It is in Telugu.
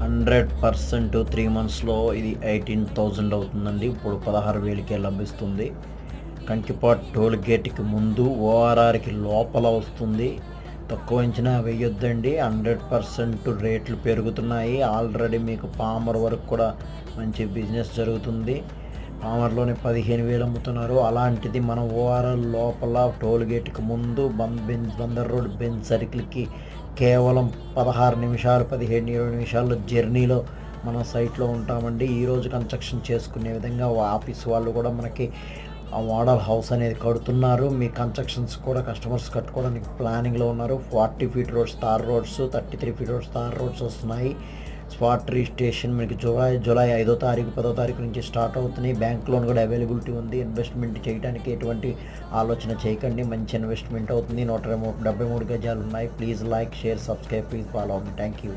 100% 3 మంత్స్‌లో ఇది 18,000 అవుతుందండి. ఇప్పుడు 16,000కే లభిస్తుంది. కంకిపాడ్ టోల్ గేట్‌కి ముందు ఓఆర్ఆర్‌కి లోపల వస్తుంది. తక్కువ అంచనా వేయొద్దండి. 100% రేట్లు పెరుగుతున్నాయి. ఆల్రెడీ మీకు పామర్ వరకు కూడా మంచి బిజినెస్ జరుగుతుంది. పామర్లోనే 15,000 అమ్ముతున్నారు. అలాంటిది మనం ఓఆర్ఆర్ లోపల టోల్ గేట్‌కి ముందు బందర్ రోడ్ బెంజ్ సర్కిల్‌కి కేవలం 16 నిమిషాలు 17-20 నిమిషాల్లో జర్నీలో మన సైట్లో ఉంటామండి. ఈరోజు కన్స్ట్రక్షన్ చేసుకునే విధంగా ఆఫీస్ వాళ్ళు కూడా మనకి ఆ మోడల్ హౌస్ అనేది కడుతున్నారు. మీ కన్స్ట్రక్షన్స్ కూడా కస్టమర్స్ కట్టుకోవడానికి ప్లానింగ్లో ఉన్నారు. 40 ఫీట్ రోడ్స్ తార్ రోడ్స్, 33 ఫీట్ రోడ్స్ తార్ రోడ్స్ వస్తున్నాయి. స్పాట్ రిజిస్ట్రేషన్ మీకు జూలై 5వ తారీఖు 10వ తారీఖు నుంచి స్టార్ట్ అవుతున్నాయి. బ్యాంక్ లోన్ కూడా అవైలబిలిటీ ఉంది. ఇన్వెస్ట్మెంట్ చేయడానికి ఎటువంటి ఆలోచన చేయకండి. మంచి ఇన్వెస్ట్మెంట్ అవుతుంది. 173 గజాలు ఉన్నాయి. Please like, share, subscribe, please follow me. Thank you.